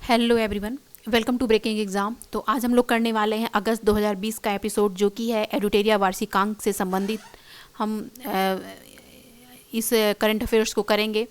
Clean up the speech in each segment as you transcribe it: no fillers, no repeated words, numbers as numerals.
Hello everyone, welcome to breaking exam. तो आज हम लोग करने वाले हैं अगस्त 2020 का एपिसोड, जो कि है एडुटेरिया वार्षिकांक से संबंधित। हम इस करंट अफेयर्स को करेंगे,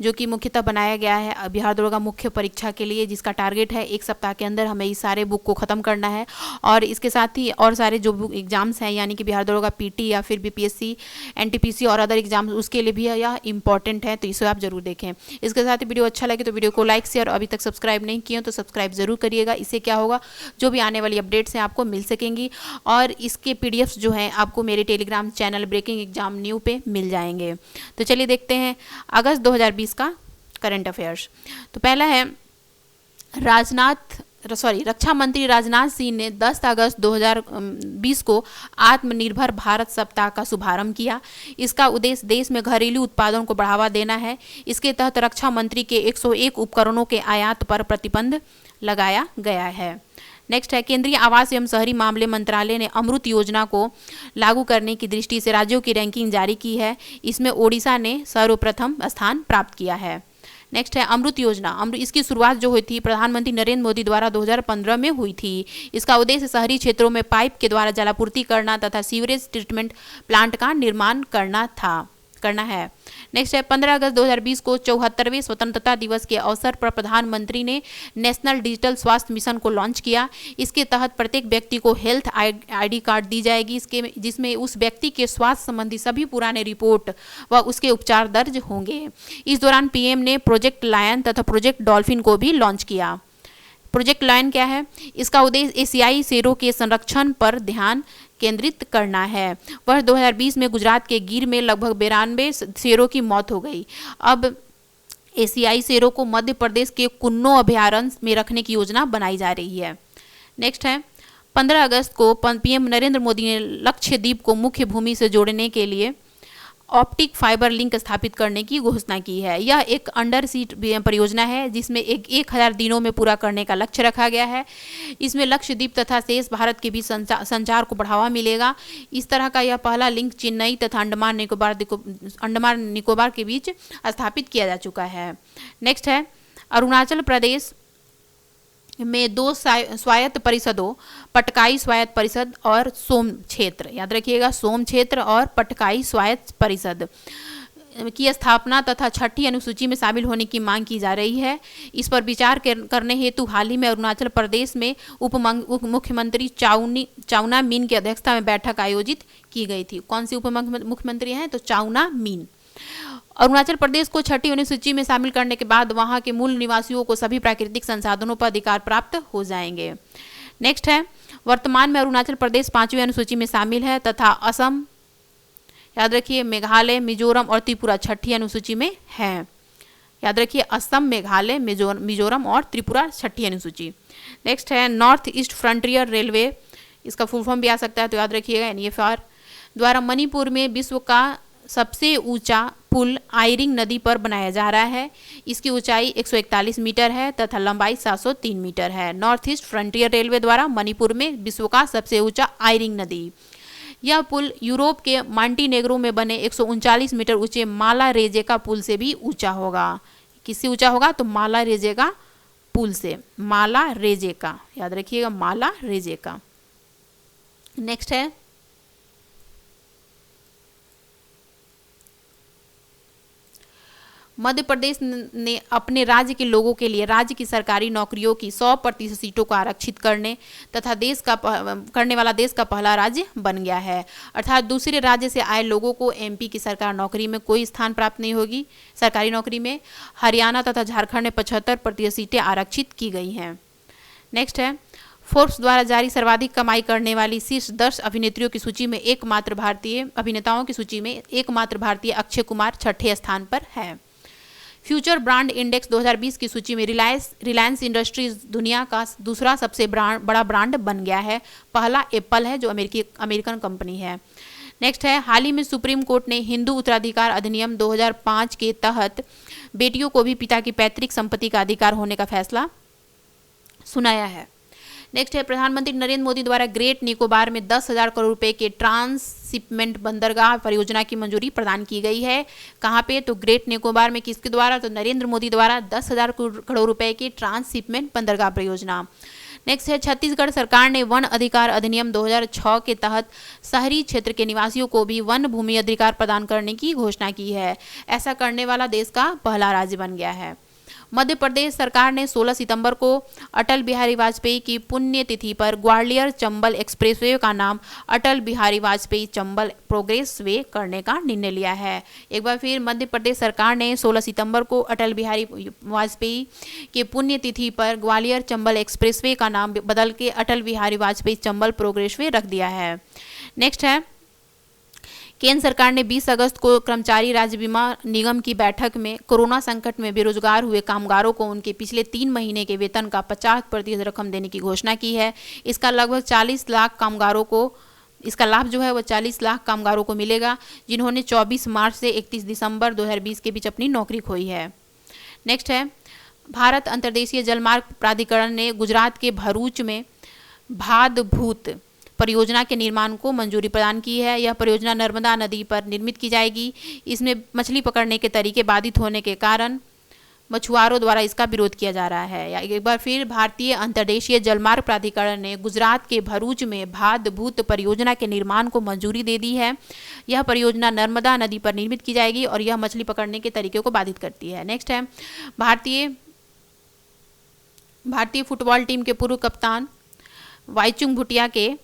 जो कि मुख्यतः बनाया गया है बिहार दरोगा मुख्य परीक्षा के लिए, जिसका टारगेट है एक सप्ताह के अंदर हमें इस सारे बुक को ख़त्म करना है। और इसके साथ ही और सारे जो बुक एग्जाम्स हैं, यानी कि बिहार दरोगा पीटी या फिर बीपीएससी, एनटीपीसी और अदर एग्जाम्स, उसके लिए भी यह इंपॉर्टेंट है, तो इसे आप जरूर देखें। इसके साथ ही वीडियो अच्छा लगे तो वीडियो को लाइक शेयर, अभी तक सब्सक्राइब नहीं किए तो सब्सक्राइब जरूर करिएगा। इससे क्या होगा, जो भी आने वाली अपडेट्स हैं आपको मिल सकेंगी, और इसके पीडीएफ्स जो हैं आपको मेरे telegram channel breaking exam new पे मिल जाएंगे। तो चलिए देखते हैं अगस्त 2020 का करंट अफेयर्स। तो पहला है रक्षा मंत्री राजनाथ सिंह ने 10 अगस्त 2020 को आत्मनिर्भर भारत सप्ताह का शुभारंभ किया। इसका उद्देश्य देश में घरेलू उत्पादन को बढ़ावा देना है। इसके तहत रक्षा मंत्री के 101 उपकरणों के आयात पर प्रतिबंध लगाया गया है। नेक्स्ट है, केंद्रीय आवास एवं शहरी मामले मंत्रालय ने अमृत योजना को लागू करने की दृष्टि से राज्यों की रैंकिंग जारी की है। इसमें ओडिशा ने सर्वप्रथम स्थान प्राप्त किया है। नेक्स्ट है अमृत योजना। इसकी शुरुआत जो हुई थी प्रधानमंत्री नरेंद्र मोदी द्वारा 2015 में हुई थी। इसका उद्देश्य शहरी क्षेत्रों में पाइप के द्वारा जलापूर्ति करना तथा सीवरेज ट्रीटमेंट प्लांट का निर्माण करना है। नेक्स्ट है, 15 अगस्त 2020 को 74वें स्वतंत्रता दिवस के अवसर पर प्रधानमंत्री ने नेशनल डिजिटल स्वास्थ्य मिशन को लॉन्च किया। इसके तहत प्रत्येक व्यक्ति को हेल्थ आईडी कार्ड दी जाएगी, जिसमें उस व्यक्ति के स्वास्थ्य संबंधी सभी पुराने रिपोर्ट व उसके उपचार दर्ज होंगे। इस दौरान पीएम ने प्रोजेक्ट लायन तथा प्रोजेक्ट डॉल्फिन को भी लॉन्च किया। प्रोजेक्ट लायन क्या है? इसका उद्देश्य एशियाई शेरों के संरक्षण पर ध्यान केंद्रित करना है। वर्ष 2020 में गुजरात के गिर में लगभग 92 शेरों की मौत हो गई। अब एशियाई शेरों को मध्य प्रदेश के कुन्नो अभयारण्य में रखने की योजना बनाई जा रही है। नेक्स्ट है, 15 अगस्त को पीएम नरेंद्र मोदी ने लक्षद्वीप को मुख्य भूमि से जोड़ने के लिए ऑप्टिक फाइबर लिंक स्थापित करने की घोषणा की है। यह एक अंडर सी परियोजना है, जिसमें 1000 दिनों में पूरा करने का लक्ष्य रखा गया है। इसमें लक्षद्वीप तथा शेष भारत के बीच संचार को बढ़ावा मिलेगा। इस तरह का यह पहला लिंक चेन्नई तथा अंडमान निकोबार के बीच स्थापित किया जा चुका है। नेक्स्ट है, अरुणाचल प्रदेश में 2 स्वायत्त परिषदों, पटकाई स्वायत्त परिषद और सोम क्षेत्र, याद रखिएगा, सोम क्षेत्र और पटकाई स्वायत्त परिषद की स्थापना तथा 6ठी अनुसूची में शामिल होने की मांग की जा रही है। इस पर विचार करने हेतु हाल ही में अरुणाचल प्रदेश में उप मुख्यमंत्री चाउना मीन की अध्यक्षता में बैठक आयोजित की गई थी। कौन सी उप मुख्यमंत्री हैं? तो चाउना मीन। अरुणाचल प्रदेश को 6ठी अनुसूची में शामिल करने के बाद वहां के मूल निवासियों को सभी प्राकृतिक संसाधनों पर अधिकार प्राप्त हो जाएंगे। नेक्स्ट है, वर्तमान में अरुणाचल प्रदेश 5वीं अनुसूची में शामिल है तथा असम, याद रखिए, मेघालय, मिजोरम और त्रिपुरा 6ठी अनुसूची में है। याद रखिए, असम, मेघालय, मिजोरम और त्रिपुरा 6ठी अनुसूची। नेक्स्ट है, नॉर्थ ईस्ट फ्रंटियर रेलवे, इसका फुल फॉर्म भी आ सकता है, तो याद रखिएगा एनईएफआर, द्वारा मणिपुर में विश्व का सबसे ऊंचा पुल आयरिंग नदी पर बनाया जा रहा है। इसकी ऊंचाई 141 मीटर है तथा लंबाई 703 मीटर है। नॉर्थ ईस्ट फ्रंटियर रेलवे द्वारा मणिपुर में विश्व का सबसे ऊंचा आयरिंग नदी। यह पुल यूरोप के मॉन्टीनेग्रो में बने 139 मीटर ऊंचे माला रेजेका पुल से भी ऊंचा होगा। किससे ऊंचा होगा? तो माला रेजेका पुल से। माला रेजेका, याद रखिएगा, माला रेजेका। नेक्स्ट है, मध्य प्रदेश ने अपने राज्य के लोगों के लिए राज्य की सरकारी नौकरियों की 100% सीटों को आरक्षित करने वाला देश का पहला राज्य बन गया है। अर्थात दूसरे राज्य से आए लोगों को एमपी की सरकार नौकरी में कोई स्थान प्राप्त नहीं होगी। सरकारी नौकरी में हरियाणा तथा झारखंड में 75% सीटें आरक्षित की गई हैं। नेक्स्ट है, फोर्ब्स द्वारा जारी सर्वाधिक कमाई करने वाली शीर्ष 10 अभिनेत्रियों की सूची में अभिनेताओं की सूची में एकमात्र भारतीय अक्षय कुमार 6ठे स्थान पर है। फ्यूचर ब्रांड इंडेक्स 2020 की सूची में रिलायंस इंडस्ट्रीज दुनिया का दूसरा सबसे बड़ा ब्रांड बन गया है। पहला एप्पल है, जो अमेरिकन कंपनी है। नेक्स्ट है, हाल ही में सुप्रीम कोर्ट ने हिंदू उत्तराधिकार अधिनियम 2005 के तहत बेटियों को भी पिता की पैतृक संपत्ति का अधिकार होने का फैसला सुनाया है। नेक्स्ट है प्रधानमंत्री नरेंद्र मोदी द्वारा ग्रेट निकोबार में 10,000 करोड़ रुपए के ट्रांसशिपमेंट बंदरगाह परियोजना की मंजूरी प्रदान की गई है। कहाँ पे? तो ग्रेट निकोबार में किसके द्वारा? तो नरेंद्र मोदी द्वारा 10,000 करोड़ रुपए की ट्रांसशिपमेंट बंदरगाह परियोजना। नेक्स्ट है छत्तीसगढ़ सरकार ने वन अधिकार अधिनियम 2006 के तहत शहरी क्षेत्र के निवासियों को भी वन भूमि अधिकार प्रदान करने की घोषणा की है। ऐसा करने वाला देश का पहला राज्य बन गया है। मध्य प्रदेश सरकार ने 16 सितंबर को अटल बिहारी वाजपेयी की पुण्यतिथि पर ग्वालियर चंबल एक्सप्रेसवे का नाम अटल बिहारी वाजपेयी चंबल प्रोग्रेस वे करने का निर्णय लिया है। एक बार फिर मध्य प्रदेश सरकार ने 16 सितंबर को अटल बिहारी वाजपेयी की पुण्यतिथि पर ग्वालियर चंबल एक्सप्रेसवे का नाम बदल के अटल बिहारी वाजपेयी चंबल प्रोग्रेस वे रख दिया है। नेक्स्ट है केंद्र सरकार ने 20 अगस्त को कर्मचारी राज्य बीमा निगम की बैठक में कोरोना संकट में बेरोजगार हुए कामगारों को उनके पिछले 3 महीने के वेतन का 50% रकम देने की घोषणा की है। इसका लगभग 40 लाख कामगारों को इसका लाभ जो है वो 40 लाख कामगारों को मिलेगा, जिन्होंने 24 मार्च से 31 दिसंबर 2020 के बीच अपनी नौकरी खोई है। नेक्स्ट है भारत अंतर्देशीय जलमार्ग प्राधिकरण ने गुजरात के भरूच में भादभूत परियोजना के निर्माण को मंजूरी प्रदान की है। यह परियोजना नर्मदा नदी पर निर्मित की जाएगी। इसमें मछली पकड़ने के तरीके बाधित होने के कारण मछुआरों द्वारा इसका विरोध किया जा रहा है। या एक बार फिर भारतीय अंतर्देशीय जलमार्ग प्राधिकरण ने गुजरात के भरूच में भादभूत परियोजना के निर्माण को मंजूरी दे दी है। यह परियोजना नर्मदा नदी पर निर्मित की जाएगी और यह मछली पकड़ने के तरीके को बाधित करती है। नेक्स्ट है भारतीय फुटबॉल टीम के पूर्व कप्तान वाईचुंग भूटिया के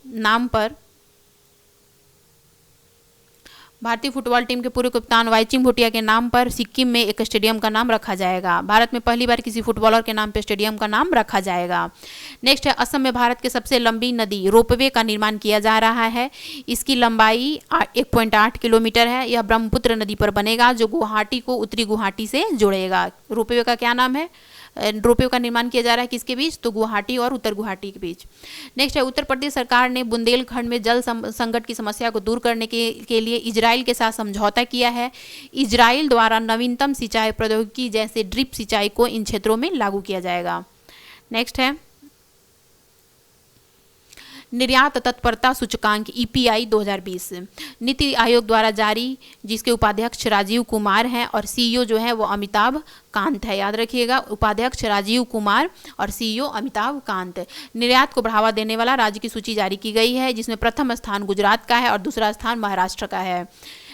नाम पर सिक्किम में एक स्टेडियम का नाम रखा जाएगा। भारत में पहली बार किसी फुटबॉलर के नाम पर स्टेडियम का नाम रखा जाएगा। नेक्स्ट है असम में भारत के सबसे लंबी नदी रोपवे का निर्माण किया जा रहा है। इसकी लंबाई 1.8 किलोमीटर है। यह ब्रह्मपुत्र नदी पर बनेगा जो गुवाहाटी को उत्तरी गुवाहाटी से जोड़ेगा। रोपवे का क्या नाम है? रोपवे का निर्माण किया जा रहा है किसके बीच? तो गुवाहाटी और उत्तर गुवाहाटी के बीच। नेक्स्ट है उत्तर प्रदेश सरकार ने बुंदेलखंड में जल संकट की समस्या को दूर करने के लिए इजराइल के साथ समझौता किया है। इजराइल द्वारा नवीनतम सिंचाई प्रौद्योगिकी जैसे ड्रिप सिंचाई को इन क्षेत्रों में लागू किया जाएगा। नेक्स्ट है निर्यात तत्परता सूचकांक EPI 2020 नीति आयोग द्वारा जारी, जिसके उपाध्यक्ष राजीव कुमार हैं और CEO जो है वो अमिताभ कांत है। याद रखिएगा, उपाध्यक्ष राजीव कुमार और CEO अमिताभ कांत। निर्यात को बढ़ावा देने वाला राज्य की सूची जारी की गई है, जिसमें प्रथम स्थान गुजरात का है और दूसरा स्थान महाराष्ट्र का है।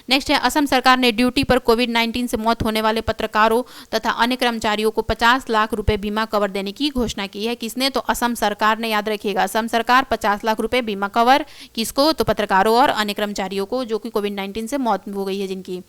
नेक्स्ट है असम सरकार ने ड्यूटी पर कोविड-19 से मौत होने वाले पत्रकारों तथा अन्य कर्मचारियों को 50 लाख रुपए बीमा कवर देने की घोषणा की है। किसने? तो असम सरकार ने। याद रखिएगा, असम सरकार 50 लाख रुपए बीमा कवर किसको? तो पत्रकारों और अन्य कर्मचारियों को जो कि कोविड-19 से मौत हो गई है जिनकी।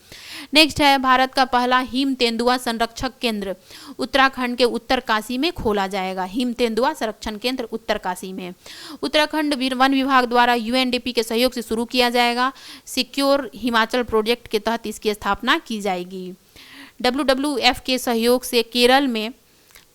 नेक्स्ट है भारत का पहला हिम तेंदुआ संरक्षक केंद्र उत्तराखंड के उत्तरकाशी में खोला जाएगा। हिम तेंदुआ संरक्षण केंद्र उत्तरकाशी में उत्तराखंड वन विभाग द्वारा UNDP के सहयोग से शुरू किया जाएगा। सिक्योर हिमाचल प्रोजेक्ट के तहत इसकी स्थापना की जाएगी। WWF के सहयोग से केरल में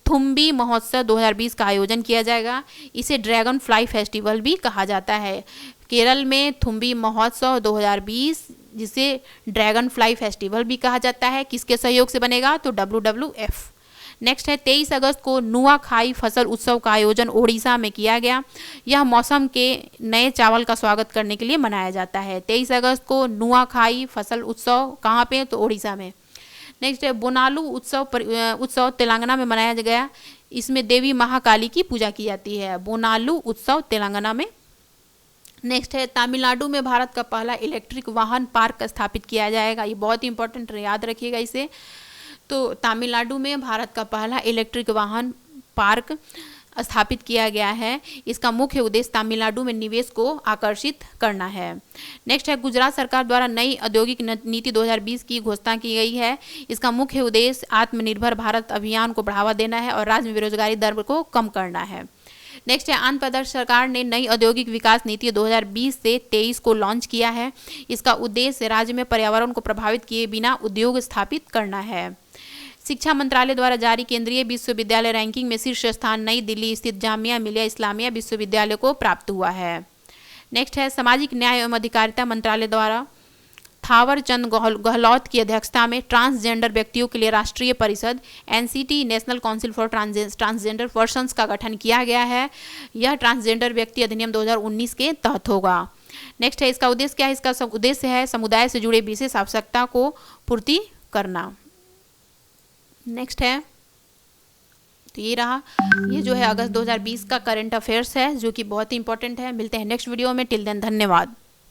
थुम्बी महोत्सव 2020 का आयोजन किया जाएगा। इसे ड्रैगन फ्लाई फेस्टिवल भी कहा जाता है। केरल में थुम्बी महोत्सव 2020 जिसे ड्रैगन फ्लाई फेस्टिवल भी कहा जाता है, किसके सहयोग से बनेगा? तो WWF। नेक्स्ट है 23 अगस्त को नुआखाई फसल उत्सव का आयोजन ओडिशा में किया गया। यह मौसम के नए चावल का स्वागत करने के लिए मनाया जाता है। 23 अगस्त को नुआखाई फसल उत्सव कहाँ पे? तो ओडिशा में। नेक्स्ट है बोनालू उत्सव तेलंगाना में मनाया गया। इसमें देवी महाकाली की पूजा की जाती है। बोनालू उत्सव तेलंगाना में। नेक्स्ट है तमिलनाडु में भारत का पहला इलेक्ट्रिक वाहन पार्क स्थापित किया जाएगा। ये बहुत इंपॉर्टेंट, याद रखिएगा इसे। तो तमिलनाडु में भारत का पहला इलेक्ट्रिक वाहन पार्क स्थापित किया गया है। इसका मुख्य उद्देश्य तमिलनाडु में निवेश को आकर्षित करना है। नेक्स्ट है गुजरात सरकार द्वारा नई औद्योगिक नीति 2020 की घोषणा की गई है। इसका मुख्य उद्देश्य आत्मनिर्भर भारत अभियान को बढ़ावा देना है और राज्य में बेरोजगारी दर को कम करना है। नेक्स्ट है आंध्र प्रदेश सरकार ने नई औद्योगिक विकास नीति 2020 से 23 को लॉन्च किया है। इसका उद्देश्य राज्य में पर्यावरण को प्रभावित किए बिना उद्योग स्थापित करना है। शिक्षा मंत्रालय द्वारा जारी केंद्रीय विश्वविद्यालय रैंकिंग में शीर्ष स्थान नई दिल्ली स्थित जामिया मिलिया इस्लामिया विश्वविद्यालय को प्राप्त हुआ है। नेक्स्ट है सामाजिक न्याय एवं अधिकारिता मंत्रालय द्वारा थावर चंद गहलोत की अध्यक्षता में ट्रांसजेंडर व्यक्तियों के लिए राष्ट्रीय परिषद NCT national council for transgender persons का गठन किया गया है। यह ट्रांसजेंडर व्यक्ति अधिनियम 2019 के तहत होगा। नेक्स्ट है, इसका उद्देश्य क्या है? इसका उद्देश्य है समुदाय से जुड़े विशेष आवश्यकता को पूर्ति करना। नेक्स्ट है, तो ये रहा, ये जो है अगस्त 2020 का करंट अफेयर्स है जो कि बहुत ही इंपॉर्टेंट है। मिलते हैं नेक्स्ट वीडियो में, टिल देन धन्यवाद।